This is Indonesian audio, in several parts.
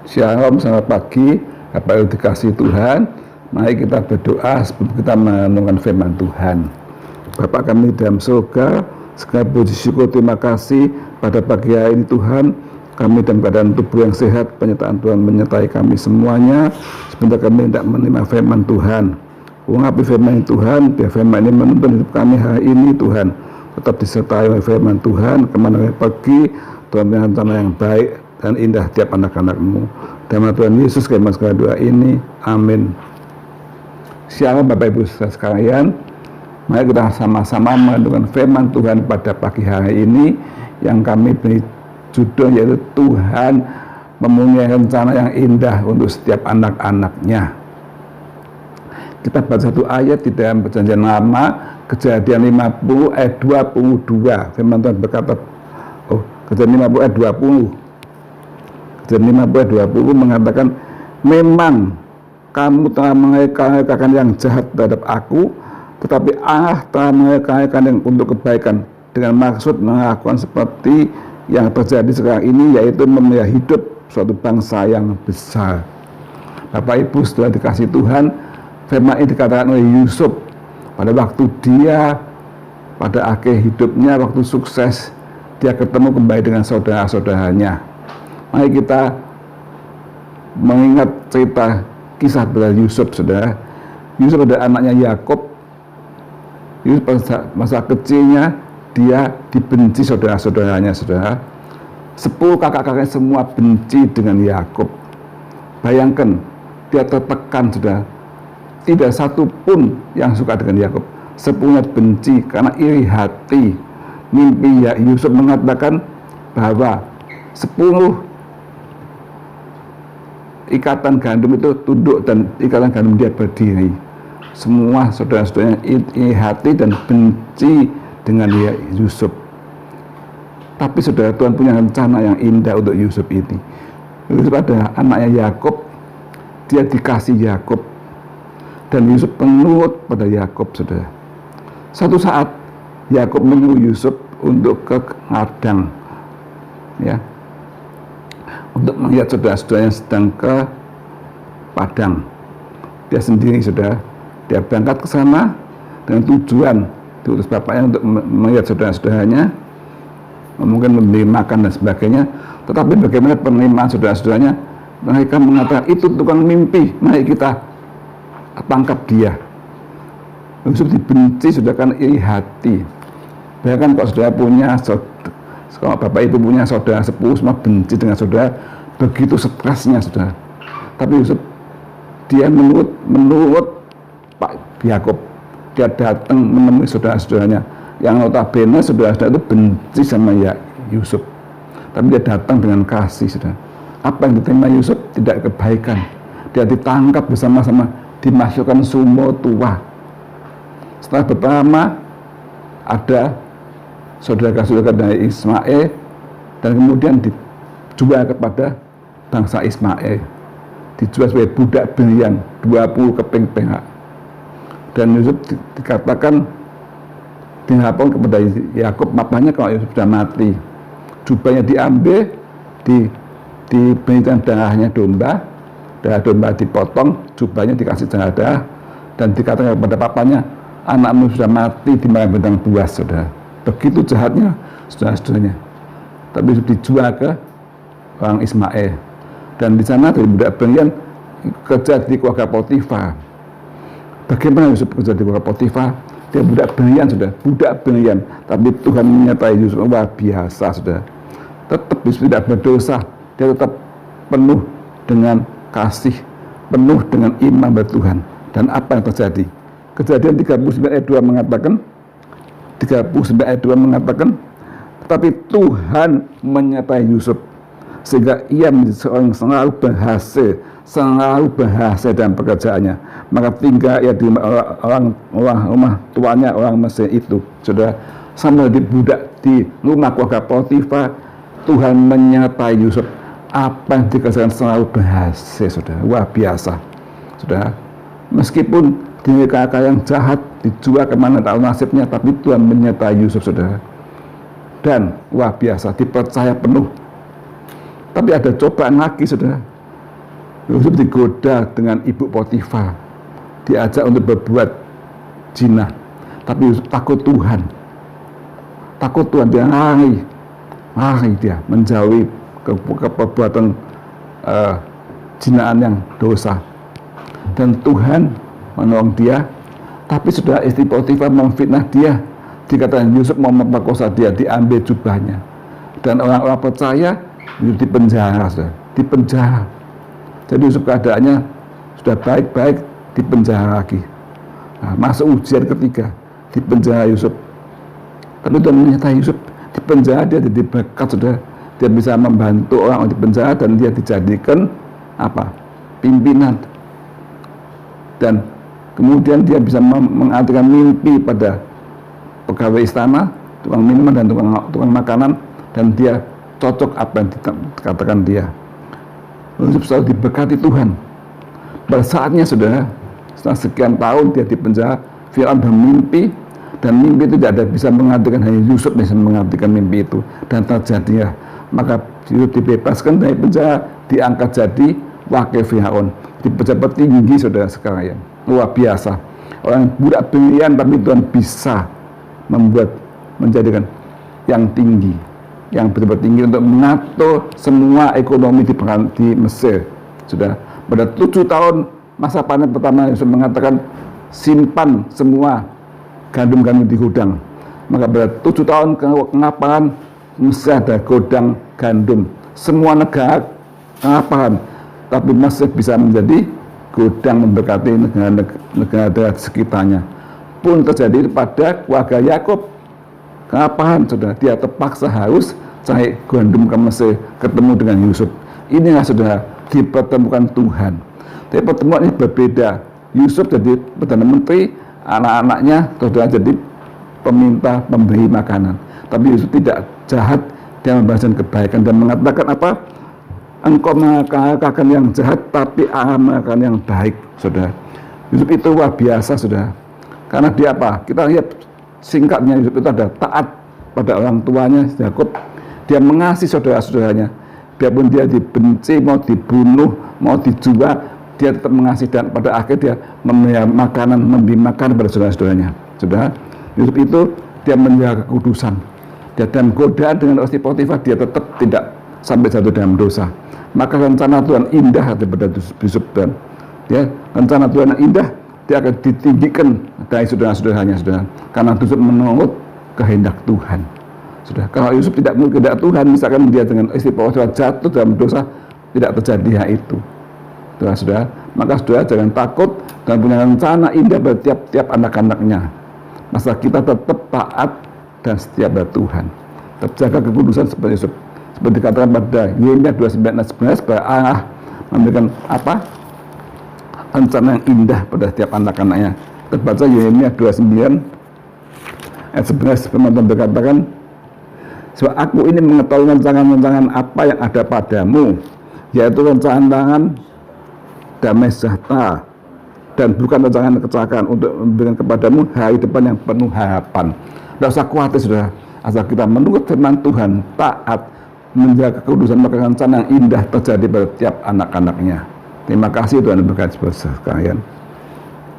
Shalom, selamat pagi. Bapak Ibu dikasih Tuhan, mari kita berdoa sebelum kita merenungkan firman Tuhan. Bapak kami dalam surga, segala puji syukur terima kasih pada pagi hari ini Tuhan. Kami dalam keadaan tubuh yang sehat, penyertaan Tuhan menyertai kami semuanya. Sebentar kami hendak menerima firman Tuhan. Urapi firman Tuhan, biar firman ini menuntun hidup kami hari ini Tuhan. Tetap disertai oleh firman Tuhan, kemana kami pergi, Tuhan punya rencana yang baik dan indah tiap anak-anak-Mu. Dalam Tuhan Yesus kami segala doa ini, amin. Shalom Bapak Ibu sekalian, mari kita sama-sama merenungkan firman Tuhan pada pagi hari ini yang kami beri judul yaitu Tuhan mempunyai rencana yang indah untuk setiap anak-anaknya. Kita baca satu ayat di dalam Perjanjian Lama, Kejadian 50 ayat 22. Firman Tuhan berkata, Kejadian 50 ayat 20. Kejadian 50 ayat 20 mengatakan, memang kamu telah mengerjakan yang jahat terhadap aku, tetapi Allah telah mengerjakan yang untuk kebaikan dengan maksud melakukan seperti yang terjadi sekarang ini, yaitu memelihara hidup suatu bangsa yang besar. Bapak Ibu setelah dikasih Tuhan, firman ini dikatakan oleh Yusuf pada waktu dia pada akhir hidupnya, waktu sukses, dia ketemu kembali dengan saudara-saudaranya. Mari kita mengingat cerita kisah dari Yusuf, saudara. Yusuf adalah anaknya Yakub. Yusuf pada masa kecilnya dia dibenci saudara-saudaranya, saudara. 10 kakak-kakaknya semua benci dengan Yakub. Bayangkan, dia tertekan, saudara. Tidak satu pun yang suka dengan Yakub. 10-nya benci karena iri hati. Mimpi Yusuf mengatakan bahwa 10 ikatan gandum itu tunduk dan ikatan gandum dia berdiri. Semua saudara-saudaranya iri hati dan benci dengan Yusuf. Tapi saudara, Tuhan punya rencana yang indah untuk Yusuf ini. Yusuf adalah anaknya Yakub, dia dikasih Yakub, dan Yusuf penurut pada Yakub, saudara. Satu saat Yakub menyuruh Yusuf untuk ke ladang, ya, untuk melihat saudara-saudaranya sedang ke padang. Dia sendiri, saudara, dia berangkat ke sana dengan tujuan diutus bapaknya untuk melihat saudara-saudaranya, mungkin memberi makan dan sebagainya. Tetapi bagaimana penerimaan saudara-saudaranya? Mereka mengatakan, itu tukang mimpi, mari kita tangkap dia. Yusuf dibenci sudah kan iri hati. Bahkan kalau saudara punya, kalau bapak itu punya saudara 10, semua benci dengan saudara, begitu stresnya, saudara. Tapi Yusuf, dia menurut Pak Yakub. Dia datang menemui saudara-saudaranya yang notabene saudara-saudara itu benci sama Yusuf, tapi dia datang dengan kasih, saudara. Apa yang diterima Yusuf? Tidak kebaikan. Dia ditangkap bersama-sama, dimasukkan sumur tua. Setelah pertama ada saudara-saudara dari Ismail, dan kemudian dijual kepada bangsa Ismail, dijual sebagai budak belian 20 keping perak. Dan Yusuf dikatakan dihapon kepada Yakub, makanya kalau Yusuf sudah mati, jubahnya diambil, diberikan darahnya domba, darah domba dipotong, jubahnya dikasih darah, dan dikatakan kepada papanya, anakmu sudah mati dimakan bintang buas, saudara. Begitu jahatnya saudara-saudaranya. Tapi Yusuf dijual ke orang Ismail, dan di sana dari budak belian kerja di keluarga Potifar. Bagaimana Yusuf kerja di keluarga Potifar? Dia budak belian, sudah budak belian, tapi Tuhan menyertai Yusuf luar biasa, sudah. Tetap Yusuf tidak berdosa, dia tetap penuh dengan kasih, penuh dengan iman pada Tuhan. Dan apa yang terjadi? Kejadian 39 ayat 2 mengatakan, 39 ayat 2 mengatakan, tetapi Tuhan menyertai Yusuf sehingga ia menjadi seorang yang selalu berhasil dalam pekerjaannya. Maka tinggal ia di orang rumah tuanya orang Mesir itu, saudara. Sambil dibudak di rumah keluarga Potifar, Tuhan menyertai Yusuf. Apa yang dikerjakan selalu berhasil, saudara. Luar biasa, saudara. Meskipun dia kakak yang jahat, dijual kemana tahu nasibnya, tapi Tuhan menyertai Yusuf, saudara. Dan luar biasa, dipercaya penuh. Tapi ada cobaan lagi, saudara. Yusuf digoda dengan ibu Potifar, diajak untuk berbuat zina, tapi Yusuf takut Tuhan, dia lari dia menjauhi perbuatan zinaan yang dosa, dan Tuhan menolong dia. Tapi sudah istri Potifar memfitnah dia, dikatakan Yusuf mau memperkosa dia, diambil jubahnya, dan orang-orang percaya Yusuf dipenjara. Jadi Yusuf keadaannya sudah baik-baik, dipenjara lagi. Nah, masuk ujian ketiga, dipenjara Yusuf. Tapi Tuhan menyertai Yusuf, dipenjara dia jadi berkat, sudah dia bisa membantu orang di penjara, dan dia dijadikan pimpinan, dan kemudian dia bisa mengartikan mimpi pada pegawai istana, tukang minuman dan tukang makanan, dan dia cocok apa yang dikatakan dia. Yusuf selalu diberkati Tuhan. Pada saatnya setelah sekian tahun dia di penjara, Firaun bermimpi, dan mimpi itu tidak ada bisa mengartikan, hanya Yusuf bisa mengartikan mimpi itu, dan terjadi. Maka Yusuf dibebaskan dari penjara, diangkat jadi wakil Firaun, di pejabat tinggi, saudara sekalian. Luar biasa. Orang budak belian, tapi Tuhan bisa menjadikan yang tinggi, yang betul-betul tinggi untuk mengatur semua ekonomi di Mesir. Sudah pada 7 tahun masa panen pertama, Yusuf mengatakan simpan semua gandum di gudang. Maka pada 7 tahun kelaparan, Mesir ada gudang gandum. Semua negara kelaparan, tapi Mesir bisa menjadi gudang memberkati negara sekitarnya. Pun terjadi pada keluarga Yakub. Kelaparan, saudara, dia terpaksa harus cari gandum ke Mesir, ketemu dengan Yusuf. Inilah, saudara, dipertemukan Tuhan. Tapi pertemuan ini berbeda. Yusuf jadi Perdana Menteri, anak-anaknya saudara jadi peminta pemberi makanan. Tapi Yusuf tidak jahat, dia membahasakan kebaikan dan mengatakan apa? Engkau mengalahkan yang jahat, tapi Allah mengalahkan yang baik, saudara. Yusuf itu luar biasa, saudara. Karena dia apa? Kita lihat singkatnya, Yusuf itu ada taat pada orang tuanya Yakub. Dia mengasihi saudara-saudaranya, biarpun dia dibenci, mau dibunuh, mau dijual, dia tetap mengasihi, dan pada akhir dia memberi makanan pada saudara-saudaranya. Saudara, Yusuf itu dia menjaga kekudusan. Dan godaan dengan istri Potifar, dia tetap tidak sampai jatuh dalam dosa. Maka rencana Tuhan indah daripada Yusuf, dan rencana Tuhan yang indah, dia akan ditinggikan dari saudara-saudaranya, saudara, karena Yusuf menurut kehendak Tuhan. Sudah, kalau Yusuf tidak menurut kehendak Tuhan, misalkan dia dengan istri Potifar jatuh dalam dosa, tidak terjadi hal itu. Saudara, maka saudara jangan takut dan punya rencana indah bagi tiap anak-anaknya. Masa kita tetap taat dan setia pada Tuhan, terjaga kekudusan seperti Yusuf. Seperti dikatakan pada Yeremia 29:11, bahwa Allah memberikan rencana yang indah pada setiap anak-anaknya. Terbaca Yeremia 29:11, firman Tuhan berkatakan, sebab aku ini mengetahui rancangan-rancangan apa yang ada padamu, yaitu rancangan damai sejahtera dan bukan rancangan kecelakaan, untuk memberikan kepadamu hari depan yang penuh harapan. Tidak usah khawatir, saudara, asal kita menurut firman Tuhan, taat, menjaga kekudusan, maka rencana yang indah terjadi pada tiap anak-anaknya. Terima kasih Tuhan, berkati sekalian.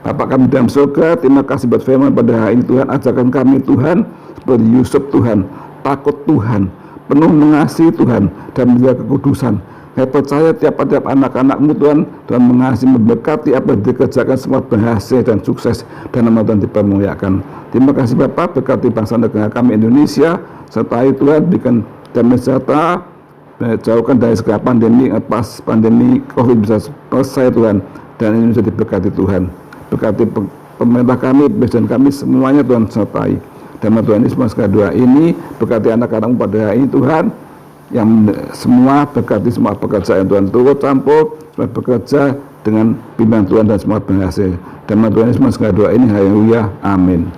Bapa kami dalam surga, terima kasih buat firman pada hari ini Tuhan. Ajarkan kami Tuhan seperti Yusuf, Tuhan, takut Tuhan, penuh mengasihi Tuhan, dan menjaga kekudusan. Saya percaya tiap anak-anakmu Tuhan mengasihi, memberkati apa yang dikerjakan, semua berhasil dan sukses, dan nama Tuhan dipermuliakan. Terima kasih Bapak, berkati bangsa negara kami Indonesia, sertai Tuhan, berikan damai sejahtera, jauhkan dari segala pandemi, pas pandemi COVID bisa selesai Tuhan, dan Indonesia diberkati Tuhan. Berkati pemerintah kami, presiden kami, semuanya Tuhan sertai. Dan Tuhan Yesus, segala doa ini, berkati anak-anakmu pada hari ini Tuhan, yang semua berkati semua pekerjaan Tuhan, turut campur, bekerja dengan pimpinan Tuhan dan semua berhasil. Dan Tuhan Yesus, segala doa ini, haleluya, amin.